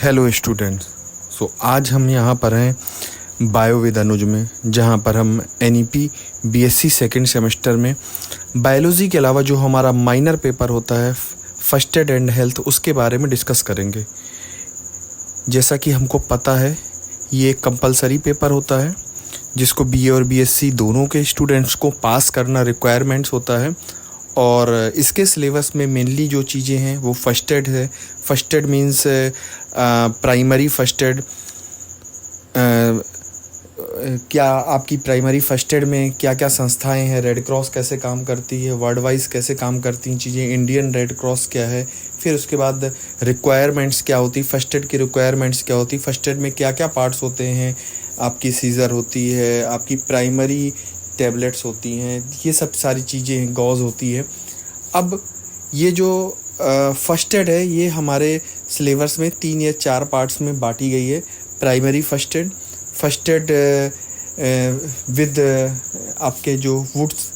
Hello students. आज हम यहाँ पर हैं बायो विद अनुज में, जहाँ पर हम NEP BSc सेकेंड सेमेस्टर में बायोलॉजी के अलावा जो हमारा माइनर पेपर होता है फर्स्ट एड एंड हेल्थ, उसके बारे में डिस्कस करेंगे। जैसा कि हमको पता है ये एक कंपलसरी पेपर होता है जिसको BA और BSc दोनों के स्टूडेंट्स को पास करना रिक्वायरमेंट्स होता है। और इसके सिलेबस में मेनली जो चीज़ें हैं वो फर्स्ट एड है। First aid means primary first aid. क्या आपकी प्राइमरी फर्स्ट एड में क्या क्या संस्थाएं हैं, रेड क्रॉस कैसे काम करती है, वर्ल्ड वाइज कैसे काम करती हैं चीज़ें, इंडियन रेड क्रॉस क्या है, फिर उसके बाद रिक्वायरमेंट्स क्या होती, फर्स्ट एड की रिक्वायरमेंट्स क्या होती, फर्स्ट एड में क्या क्या पार्ट्स होते हैं, आपकी सीज़र होती है, आपकी प्राइमरी टैबलेट्स होती हैं, ये सब सारी चीज़ें गॉज होती है। अब ये जो फर्स्ट एड है ये हमारे सिलेबस में 3 या 4 पार्ट्स में बांटी गई है। Primary first aid, first aid with आपके जो वुड्स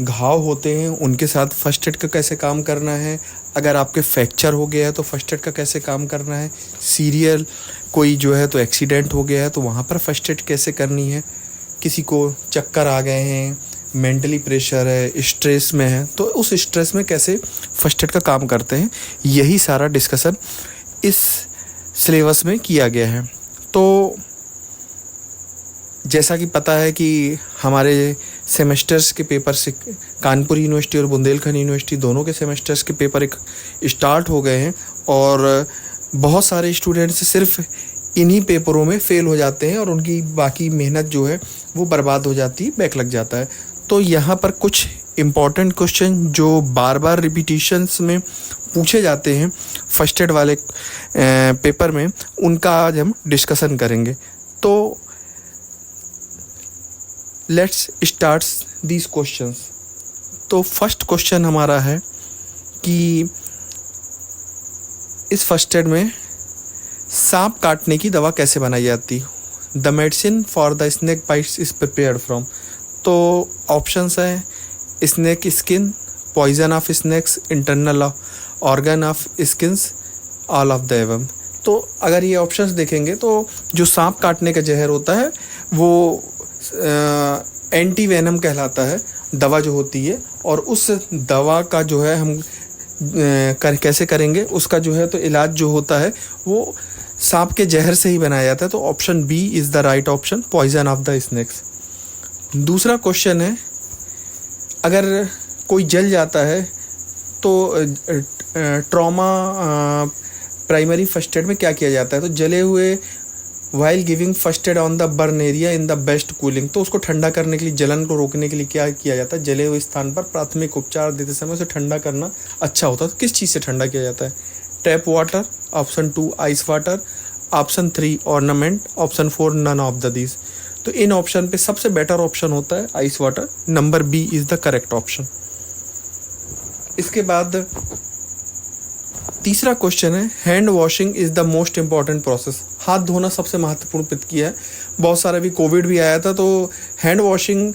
घाव होते हैं उनके साथ फर्स्ट एड का कैसे काम करना है, अगर आपके फ्रैक्चर हो गया है तो फर्स्ट एड का कैसे काम करना है, सीरियल कोई जो है तो एक्सीडेंट हो गया है तो वहाँ पर फर्स्ट एड कैसे करनी है, किसी को चक्कर आ गए हैं, मेंटली प्रेशर है, स्ट्रेस में है तो उस स्ट्रेस में कैसे फर्स्ट एड का काम करते हैं, यही सारा डिस्कशन इस सिलेबस में किया गया है। तो जैसा कि पता है कि हमारे सेमेस्टर्स के पेपर से कानपुर यूनिवर्सिटी और बुंदेलखंड यूनिवर्सिटी दोनों के सेमेस्टर्स के पेपर एक स्टार्ट हो गए हैं और बहुत सारे स्टूडेंट्स सिर्फ इन्हीं पेपरों में फेल हो जाते हैं और उनकी बाकी मेहनत जो है वो बर्बाद हो जाती है, बैक लग जाता है। तो यहाँ पर कुछ इम्पॉर्टेंट क्वेश्चन जो बार बार रिपीटिशंस में पूछे जाते हैं फर्स्ट एड वाले पेपर में, उनका आज हम डिस्कशन करेंगे। तो लेट्स स्टार्ट दीज क्वेश्चंस। तो फर्स्ट क्वेश्चन हमारा है कि इस फर्स्ट एड में सांप काटने की दवा कैसे बनाई जाती है। The medicine for the snake bites is prepared from. तो ऑप्शंस हैं snake skin, poison of snakes, internal organ of skins, all of the above. तो अगर ये ऑप्शंस देखेंगे तो जो सांप काटने का जहर होता है वो एंटी वेनम कहलाता है दवा जो होती है, और उस दवा का जो है हम कैसे करेंगे उसका जो है तो इलाज जो होता है वो सांप के जहर से ही बनाया जाता है। तो option B is the right option, poison of the snakes. दूसरा क्वेश्चन है अगर कोई जल जाता है तो ट्रॉमा प्राइमरी फर्स्ट एड में क्या किया जाता है। तो जले हुए while giving first aid on the burn area in the best cooling, तो उसको ठंडा करने के लिए, जलन को रोकने के लिए क्या किया जाता है, जले हुए स्थान पर प्राथमिक उपचार देते समय उसे ठंडा करना अच्छा होता है। तो किस चीज़ से ठंडा किया जाता है, tap water, option 2 ice water, option 3 ornament, option 4 none of the these. तो इन ऑप्शन पे सबसे बेटर ऑप्शन होता है ice water, number B is the correct option. इसके बाद तीसरा क्वेश्चन है hand washing is the most important process. हाथ धोना सबसे महत्वपूर्ण पित किया है। बहुत सारा भी कोविड भी आया था तो हैंड वॉशिंग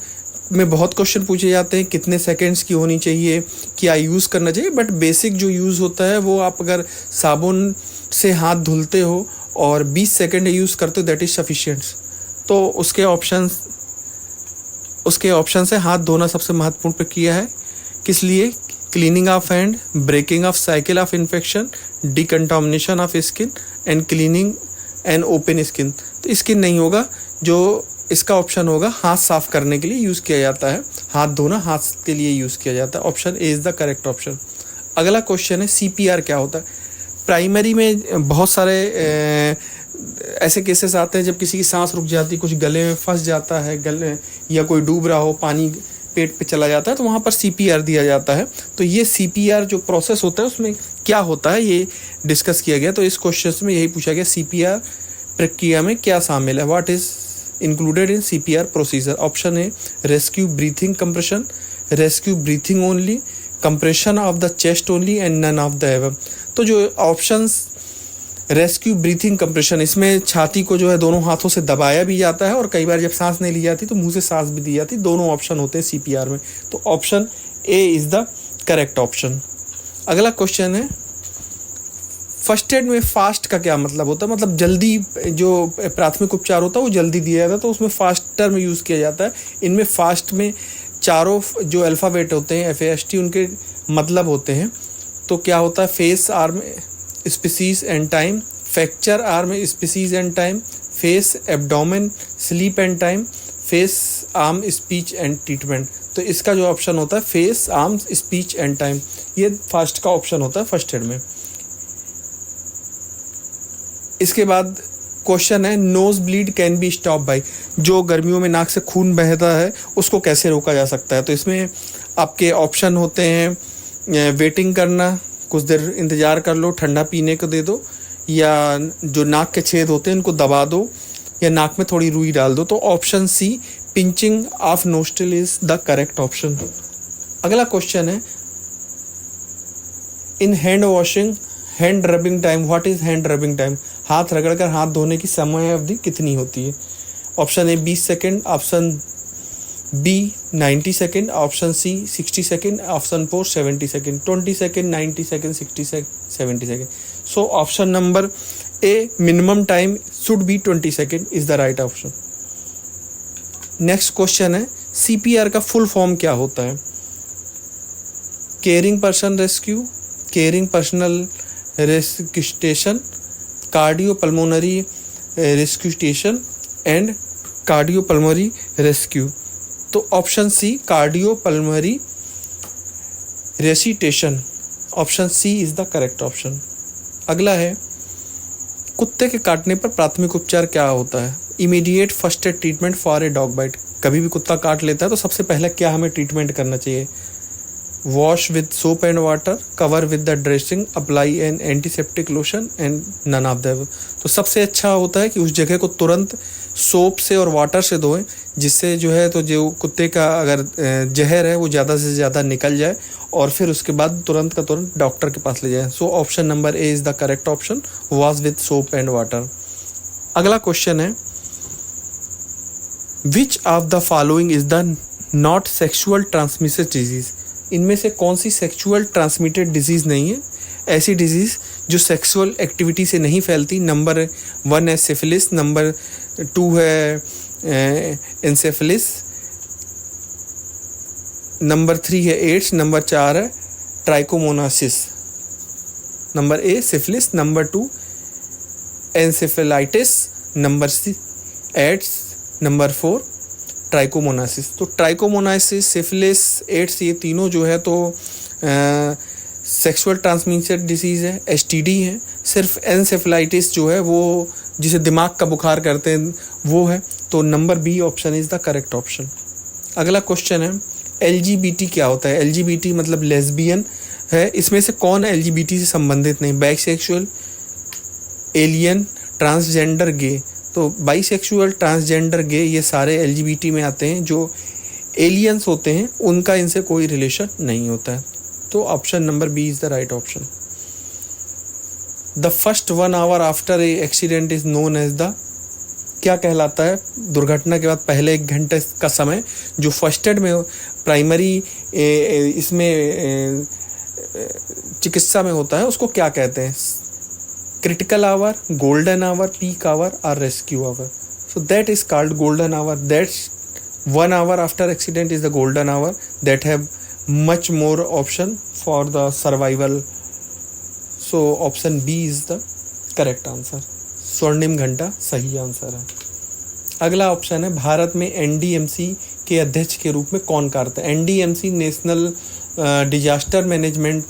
में बहुत क्वेश्चन पूछे जाते हैं, कितने सेकंड्स की होनी चाहिए, क्या यूज़ करना चाहिए। बट बेसिक जो यूज़ होता है वो आप अगर साबुन से हाथ धुलते हो और 20 सेकंड यूज़ करते हो दैट इज़ सफिशिएंट। तो उसके ऑप्शन से हाथ धोना सबसे महत्वपूर्ण पिक किया है। किस लिए, cleaning of hand, breaking of cycle of infection, decontamination of skin and cleaning and open skin. तो स्किन नहीं होगा, जो इसका ऑप्शन होगा हाथ साफ करने के लिए यूज़ किया जाता है, हाथ धोना हाथ के लिए यूज़ किया जाता है। Option A is the correct option. अगला क्वेश्चन है CPR क्या होता है। प्राइमरी में बहुत सारे ऐसे केसेस आते हैं जब किसी की सांस रुक जाती, कुछ गले में फंस जाता है, गले या कोई डूब रहा हो, पानी पेट पे चला जाता है तो वहाँ पर CPR दिया जाता है। तो ये CPR जो प्रोसेस होता है उसमें क्या होता है ये डिस्कस किया गया। तो इस क्वेश्चन में यही पूछा गया CPR प्रक्रिया में क्या शामिल है, what is included in CPR procedure. Option A rescue breathing compression, rescue breathing only, compression of the chest only and none of the above. तो जो ऑप्शंस रेस्क्यू ब्रीथिंग कंप्रेशन, इसमें छाती को जो है दोनों हाथों से दबाया भी जाता है और कई बार जब सांस नहीं ली जाती तो मुंह से सांस भी दी जाती, दोनों ऑप्शन होते हैं CPR में। तो option A is the correct option. अगला क्वेश्चन है फर्स्ट एड में फास्ट का क्या मतलब होता है, मतलब जल्दी जो प्राथमिक उपचार होता है वो जल्दी दिया जाता है, तो उसमें फास्टर में यूज़ किया जाता है। इनमें फास्ट में चारों जो अल्फ़ाबेट होते हैं FAST उनके मतलब होते हैं। तो क्या होता है, face arm species and time, fracture arm species and time, face abdomen sleep and time, face arm speech and treatment. तो इसका जो ऑप्शन होता है face arm speech and time, ये फास्ट का ऑप्शन होता है फर्स्ट एड में। इसके बाद क्वेश्चन है nose bleed can be stop by, जो गर्मियों में नाक से खून बहता है उसको कैसे रोका जा सकता है। तो इसमें आपके ऑप्शन होते हैं वेटिंग करना, कुछ देर इंतज़ार कर लो, ठंडा पीने को दे दो, या जो नाक के छेद होते हैं इनको दबा दो, या नाक में थोड़ी रुई डाल दो। तो option C pinching of nostril is the correct option. अगला क्वेश्चन है in hand washing hand rubbing time, what is hand rubbing time, हाथ रगड़कर हाथ धोने की समय अवधि कितनी होती है। Option A 20 second, option B 90 second, option C 60 second, option 4 70 second. 20 second, 90 second, 60 second, 70 second. So option number A minimum time should be 20 second is the right option. Next question है CPR का full form क्या होता है। Caring person rescue, caring personal resuscitation, cardiopulmonary resuscitation and cardiopulmonary rescue. तो option C cardiopulmonary resuscitation, option C is the correct option. अगला है कुत्ते के काटने पर प्राथमिक उपचार क्या होता है। Immediate first aid treatment for a dog bite, कभी भी कुत्ता काट लेता है तो सबसे पहले क्या हमें ट्रीटमेंट करना चाहिए। Wash with soap and water, cover with the dressing, apply an antiseptic lotion and none of the. तो सबसे अच्छा होता है कि उस जगह को तुरंत सोप से और वाटर से धोएं, जिससे जो है तो जो कुत्ते का अगर जहर है वो ज़्यादा से ज़्यादा निकल जाए, और फिर उसके बाद तुरंत का तुरंत डॉक्टर के पास ले जाएं। सो option number A is the correct option, wash with soap and water. अगला क्वेश्चन है which of the following is the not sexual transmitted disease, इनमें से कौन सी सेक्सुअल ट्रांसमिटेड डिजीज़ नहीं है। ऐसी डिजीज़ जो सेक्सुअल एक्टिविटी से नहीं फैलती, नंबर 1 है सिफिलिस, नंबर 2 है एंसेफलिस, नंबर 3 है एड्स, नंबर 4 है trichomoniasis. Number A syphilis, number 2 encephalitis, number 3 AIDS, number 4 trichomoniasis. तो ट्राइकोमोनासिस, सिफिलिस, एड्स ये तीनों जो है तो सेक्सुअल ट्रांसमिटेड डिसीज़ है, STD है। सिर्फ एंसेफेलाइटिस जो है वो जिसे दिमाग का बुखार करते हैं वो है। तो number B option is the correct option. अगला क्वेश्चन है LGBT क्या होता है। LGBT मतलब लेस्बियन है, इसमें से कौन LGBT से संबंधित नहीं। बाइसेक्सुअल, एलियन, ट्रांसजेंडर, गे। तो बाइसेक्सुअल, ट्रांसजेंडर, गे ये सारे LGBT में आते हैं। जो एलियंस होते हैं उनका इनसे कोई रिलेशन नहीं होता है। तो option number B is the right option. The first 1 hour after a accident is known as the, क्या कहलाता है दुर्घटना के बाद पहले 1 घंटे का समय जो फर्स्ट एड में प्राइमरी इसमें चिकित्सा में होता है उसको क्या कहते हैं। Critical hour, golden hour, peak hour और rescue hour. So that is called golden hour. That's 1 hour after accident is the golden hour that have much more option for the survival. So option B is the correct answer. स्वर्णिम घंटा सही answer है। अगला option है भारत में NDMC के अध्यक्ष के रूप में कौन कार्यरत है। NDMC नेशनल डिजास्टर मैनेजमेंट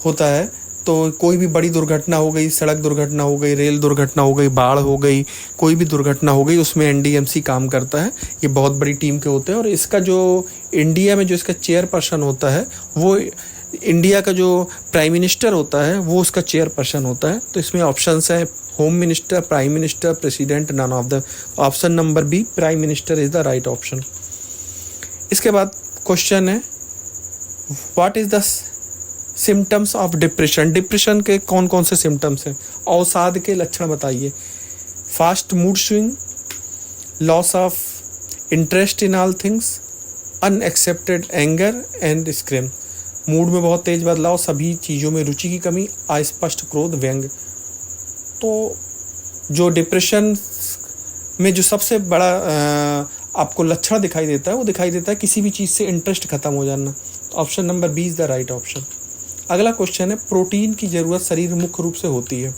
होता है। तो कोई भी बड़ी दुर्घटना हो गई, सड़क दुर्घटना हो गई, रेल दुर्घटना हो गई, बाढ़ हो गई, कोई भी दुर्घटना हो गई, उसमें NDMC काम करता है। ये बहुत बड़ी टीम के होते हैं। और इसका जो इंडिया में जो इसका चेयरपर्सन होता है वो इंडिया का जो प्राइम मिनिस्टर होता है वो उसका चेयरपर्सन होता है। तो इसमें ऑप्शंस हैं home minister, prime minister, president, none of the. Option number B prime minister is the right option. इसके बाद क्वेश्चन है what is the symptoms of depression. Depression के कौन कौन से सिम्टम्स हैं, अवसाद के लक्षण बताइए। Fast mood swing, loss of interest in all things, unaccepted anger and scream. Mood में बहुत तेज बदलाव, सभी चीज़ों में रुचि की कमी, अस्पष्ट क्रोध, व्यंग। तो जो डिप्रेशन में जो सबसे बड़ा आपको लक्षण दिखाई देता है वो दिखाई देता है किसी भी चीज़ से इंटरेस्ट खत्म हो जाना। तो option number B is the right option. अगला क्वेश्चन है, प्रोटीन की ज़रूरत शरीर में मुख्य रूप से होती है?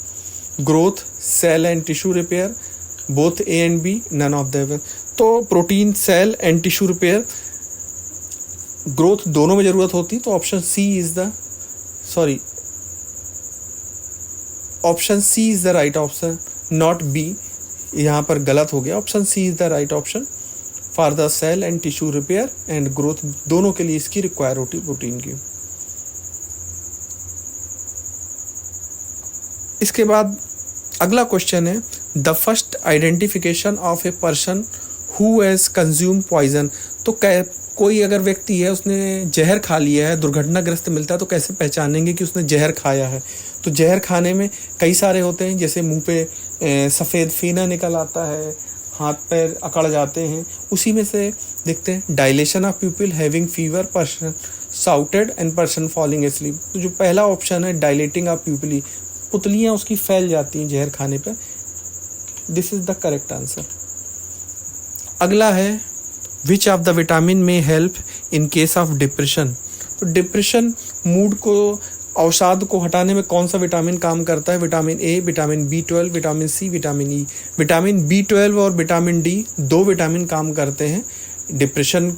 Growth, cell and tissue repair, both A and B, none of the. तो protein, cell and tissue repair, growth दोनों में ज़रूरत होती है। तो option C is the right option, not B. यहाँ पर गलत हो गया। Option C is the right option. For the cell and tissue repair and growth दोनों के लिए इसकी रिक्वायर होती है प्रोटीन की। इसके बाद अगला क्वेश्चन है, the first identification of a person who has consume poison. तो कोई अगर व्यक्ति है उसने जहर खा लिया है, दुर्घटनाग्रस्त मिलता है, तो कैसे पहचानेंगे कि उसने जहर खाया है? तो जहर खाने में कई सारे होते हैं, जैसे मुंह पे सफ़ेद फेना निकल आता है, हाथ पैर अकड़ जाते हैं। उसी में से देखते हैं, dilation of प्यूपिल, having fever, person shouted and person falling asleep. तो जो पहला ऑप्शन है डायलेटिंग ऑफ प्यूपिल, पुतलियाँ उसकी फैल जाती हैं जहर खाने पर, this is the correct answer. अगला है, विच ऑफ द विटामिन में help in case of depression. तो डिप्रेशन मूड को, अवसाद को हटाने में कौन सा विटामिन काम करता है? Vitamin A, vitamin B12, vitamin C, vitamin E. Vitamin B12 और विटामिन डी दो विटामिन काम करते हैं डिप्रेशन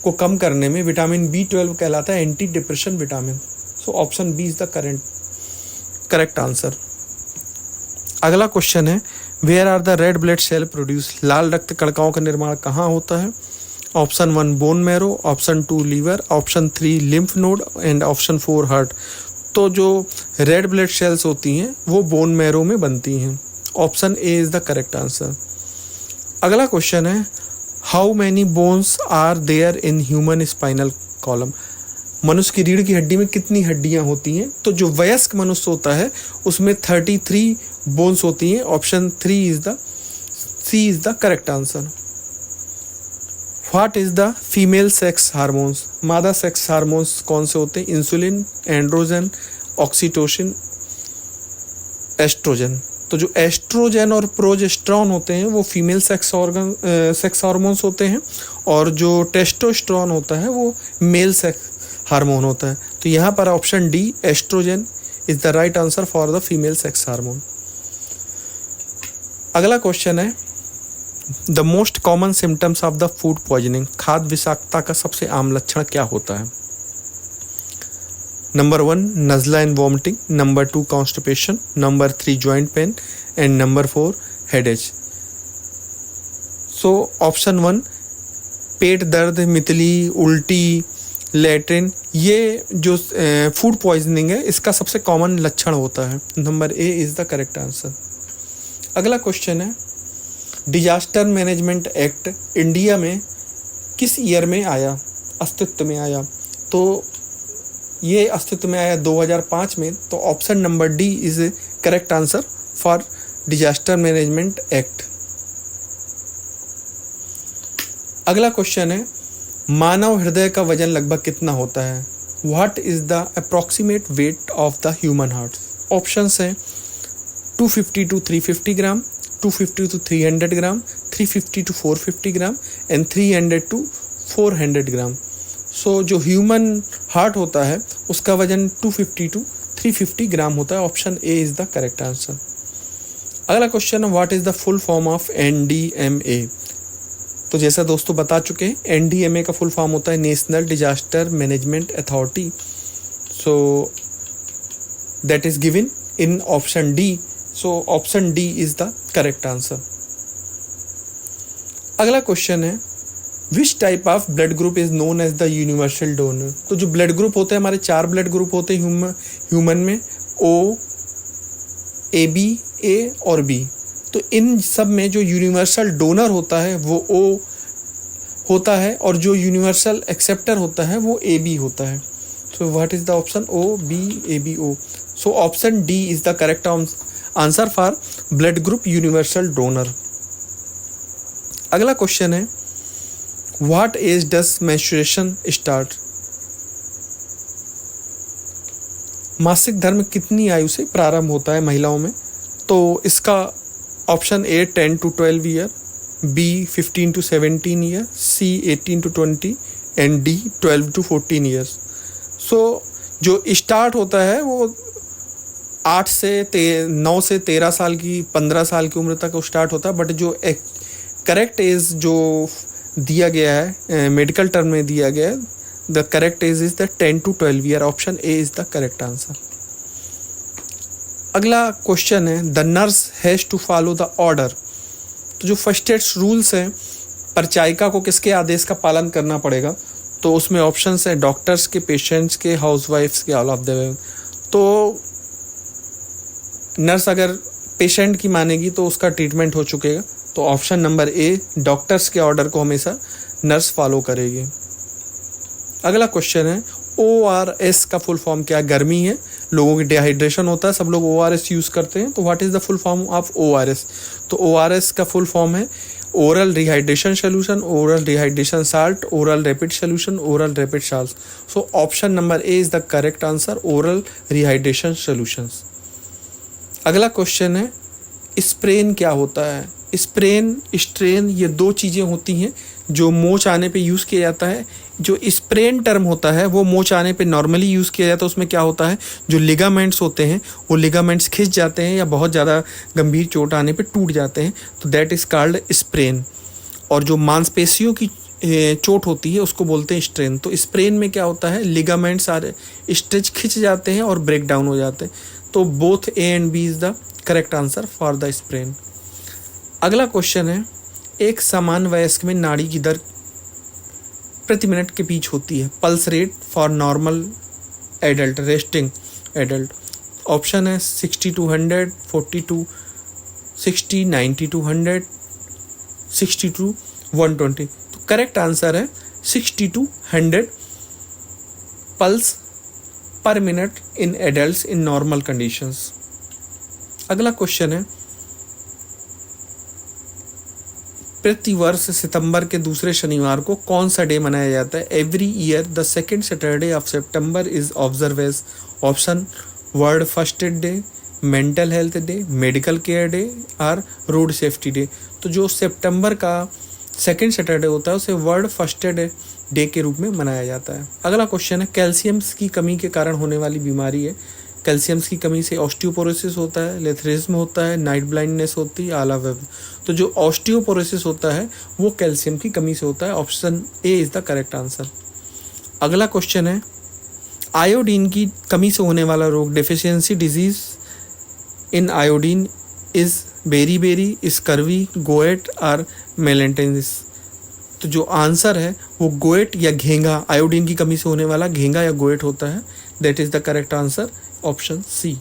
को कम करने में। विटामिन B12 कहलाता है anti depression vitamin. So option B is the correct answer. अगला क्वेश्चन है, where are the red blood cell produce. लाल रक्त कणिकाओं का निर्माण कहाँ होता है? Option 1 bone marrow, option 2 liver, option 3 lymph node and option 4 heart. तो जो रेड ब्लड सेल्स होती हैं वो बोन मैरो में बनती हैं। Option A is the correct answer. अगला क्वेश्चन है, how many bones are there in human spinal column. मनुष्य की रीढ़ की हड्डी में कितनी हड्डियां होती हैं? तो जो वयस्क मनुष्य होता है उसमें 33 बोन्स होती हैं। Option C is the correct answer. What is the female sex hormones. मादा सेक्स हार्मोन्स कौन से होते हैं? Insulin, androgen, oxytocin, oestrogen. तो जो एस्ट्रोजन और प्रोजेस्टेरॉन होते हैं वो फीमेल सेक्स हार्मोन्स होते हैं, और जो टेस्टोस्टेरोन होता है वो मेल सेक्स हार्मोन होता है। तो यहाँ पर option D, estrogen, is the right answer for the female sex hormone. अगला क्वेश्चन है, the most common symptoms of the food poisoning. खाद्य विषाक्तता का सबसे आम लक्षण क्या होता है? नंबर 1 नज़ला and vomiting, number 2 constipation, number 3 joint pain and number 4 headache. So option 1 पेट दर्द, मितली, उल्टी, लैट्रिन, ये जो फूड पॉइजनिंग है इसका सबसे कॉमन लक्षण होता है। Number A is the correct answer. अगला क्वेश्चन है, डिजास्टर मैनेजमेंट एक्ट इंडिया में किस ईयर में आया, अस्तित्व में आया? तो ये अस्तित्व में आया 2005 में। तो option number D is correct answer for disaster management act. अगला क्वेश्चन है, मानव हृदय का वजन लगभग कितना होता है? What is the approximate weight of the human heart? Options हैं 250 to 350 gram, 250 to 300 gram, 350 to 450 gram and 300 to 400 ग्राम। सो जो ह्यूमन हार्ट होता है उसका वजन 250 to 350 ग्राम होता है। Option A is the correct answer. अगला क्वेश्चन है, what is the full form of NDMA? तो जैसा दोस्तों बता चुके हैं, NDMA का फुल फॉर्म होता है national disaster management authority. So that is given in option D. So option D is the correct answer. अगला क्वेश्चन है, which type of blood group is known as the universal donor? तो जो blood group होते हैं, हमारे 4 blood group होते हैं human में, O, AB, A और B। तो इन सब में जो यूनिवर्सल डोनर होता है वो O होता है, और जो यूनिवर्सल एक्सेप्टर होता है वो AB होता है। So what is the option? O, B, AB, O। So option D is the correct answer for blood group universal donor. अगला क्वेश्चन है, what age does menstruation start? मासिक धर्म कितनी आयु से प्रारंभ होता है महिलाओं में? तो इसका option A 10 to 12 year, B 15 to 17 year, C 18 to 20 and D 12 to 14 years. So जो स्टार्ट होता है वो 9 से 13 साल की 15 साल की उम्र तक वो स्टार्ट होता है, बट जो करेक्ट एज जो दिया गया है मेडिकल टर्म में दिया गया है, the correct age is the 10 to 12 year. Option A is the correct answer. अगला क्वेश्चन है, the nurse has to follow the order. तो जो फर्स्ट एड रूल्स हैं, परिचारिका को किसके आदेश का पालन करना पड़ेगा? तो उसमें ऑप्शंस है डॉक्टर्स के, पेशेंट्स के, हाउसवाइफ्स के, ऑल ऑफ द। तो नर्स अगर पेशेंट की मानेगी तो उसका ट्रीटमेंट हो चुकेगा। तो ऑप्शन नंबर ए, डॉक्टर्स के ऑर्डर को हमेशा नर्स फॉलो करेगी। अगला क्वेश्चन है, ORS का फुल फॉर्म क्या है? गर्मी है, लोगों की डिहाइड्रेशन होता है, सब लोग ORS यूज करते हैं, तो what is the full form of ORS? तो ORS का फुल फॉर्म है oral rehydration solution, oral rehydration salt, oral rapid solution, oral rapid salt. So option number A is the correct answer, oral rehydration solutions. अगला question है, sprain क्या होता है? Sprain, strain, ये दो चीज़ें होती हैं जो मोच आने पे यूज़ किया जाता है। जो स्प्रेन टर्म होता है वो मोच आने पे नॉर्मली यूज़ किया जाता है। उसमें क्या होता है, जो लिगामेंट्स होते हैं वो लिगामेंट्स खिंच जाते हैं या बहुत ज़्यादा गंभीर चोट आने पे टूट जाते हैं, तो दैट इज़ कॉल्ड स्प्रेन। और जो मांसपेशियों की चोट होती है उसको बोलते हैं स्ट्रेन। तो स्प्रेन में क्या होता है, लिगामेंट्स सारे स्ट्रेच खिंच जाते हैं और ब्रेक डाउन हो जाते हैं। तो both A and B is the correct answer for the sprain. अगला क्वेश्चन है, एक समान वयस्क में नाड़ी की दर प्रति मिनट के बीच होती है? Pulse rate for normal adult, resting adult. Option है 60 to 100, 40 to 60, 90 to 100, 60 to 120। तो करेक्ट आंसर है 60 to 100 पल्स पर minute in adults in normal conditions. अगला क्वेश्चन है, प्रति वर्ष सितंबर के दूसरे शनिवार को कौन सा डे मनाया जाता है? Every year the second Saturday of September is observe as. Option world first aid day, mental health day, medical care day और रोड सेफ्टी डे। तो जो सितंबर का सेकेंड सैटरडे होता है उसे वर्ल्ड फर्स्ट एड डे के रूप में मनाया जाता है। अगला क्वेश्चन है, कैल्शियम्स की कमी के कारण होने वाली बीमारी है। कैल्शियम्स की कमी से ऑस्टियोपोरोसिस होता है, लेथरिज्म होता है, नाइट ब्लाइंडनेस होती है, ऑल ऑफ द। तो जो ऑस्टियोपोरोसिस होता है वो कैल्शियम की कमी से होता है। Option A is the correct answer. अगला क्वेश्चन है, आयोडीन की कमी से होने वाला रोग, deficiency disease in iodine is beri, scurvy, goitre और मेलेंटेनिस। तो जो आंसर है वो गोएट या घेंगा, आयोडीन की कमी से होने वाला घेंगा या गोएट होता है। That is the correct answer, option C.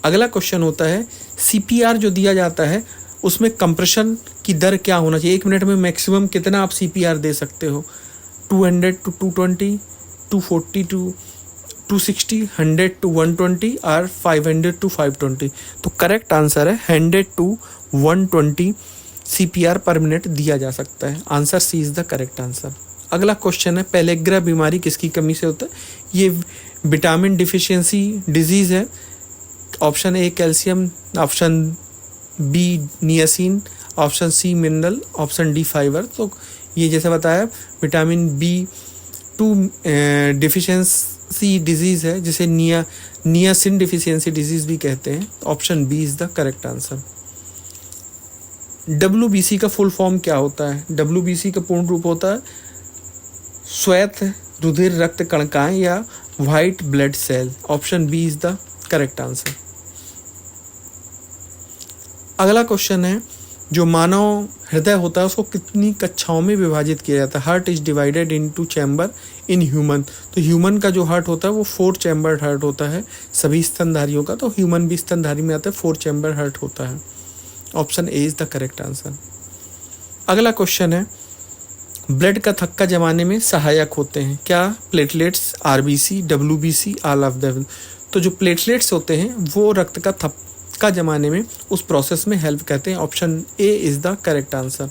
अगला क्वेश्चन होता है, CPR जो दिया जाता है उसमें कंप्रेशन की दर क्या होना चाहिए? 1 मिनट में मैक्सिमम कितना आप CPR दे सकते हो? 200 to 220, 240 to 260, 100 to 120 और 500 to 520। तो करेक्ट आंसर है 100 to 120 CPR पर मिनट दिया जा सकता है। Answer C is the correct answer. अगला क्वेश्चन है, पेलेग्रा बीमारी किसकी कमी से होता है? ये विटामिन डिफिशियंसी डिजीज़ है। Option A calcium, option B niacin, option C mineral, option D fibre. तो ये जैसे बताया विटामिन B2 डिफिशियंसी डिजीज़ है जिसे नियासिन डिफिशियंसी डिजीज़ भी कहते हैं। Option B is the correct answer. WBC का फुल फॉर्म क्या होता है? WBC का पूर्ण रूप होता है श्वेत रुधिर रक्त कणिकाएं या white blood cell. Option B is the correct answer. अगला क्वेश्चन है, जो मानव हृदय होता है उसको कितनी कक्षाओं में विभाजित किया जाता है? Heart is divided into chamber in human. तो ह्यूमन का जो हार्ट होता है वो 4 चैम्बर हार्ट होता है सभी स्तनधारियों का। तो ह्यूमन भी स्तनधारी में आता है, 4 चैम्बर हार्ट होता है। Option A is the correct answer. अगला क्वेश्चन है, ब्लड का थक्का जमाने में सहायक होते हैं क्या? Platelets, RBC, WBC, all of the. तो जो प्लेटलेट्स होते हैं वो रक्त का थक्का जमाने में उस प्रोसेस में हेल्प करते हैं। Option A is the correct answer.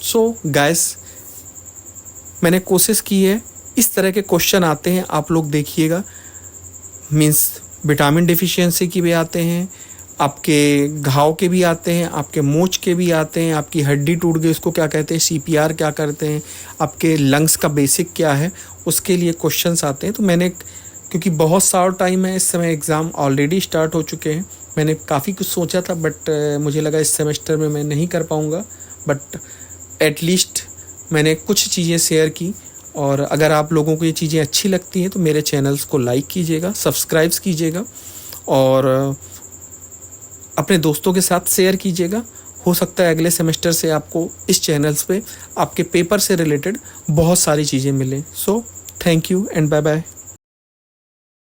So guys, मैंने कोशिश की है, इस तरह के क्वेश्चन आते हैं, आप लोग देखिएगा। मीन्स विटामिन डिफिशियंसी की भी आते हैं, आपके घाव के भी आते हैं, आपके मोच के भी आते हैं, आपकी हड्डी टूट गई उसको क्या कहते हैं, CPR क्या करते हैं, आपके लंग्स का बेसिक क्या है, उसके लिए क्वेश्चंस आते हैं। तो मैंने, क्योंकि बहुत सारा टाइम है, इस समय एग्ज़ाम ऑलरेडी स्टार्ट हो चुके हैं, मैंने काफ़ी कुछ सोचा था बट मुझे लगा इस सेमेस्टर में मैं नहीं कर पाऊँगा, बट एटलीस्ट मैंने कुछ चीज़ें शेयर की। और अगर आप लोगों को ये चीज़ें अच्छी लगती हैं तो मेरे चैनल्स को लाइक कीजिएगा, सब्सक्राइब कीजिएगा और अपने दोस्तों के साथ शेयर कीजिएगा। हो सकता है अगले सेमेस्टर से आपको इस चैनल्स पे आपके पेपर से रिलेटेड बहुत सारी चीज़ें मिलें। So thank you and bye bye.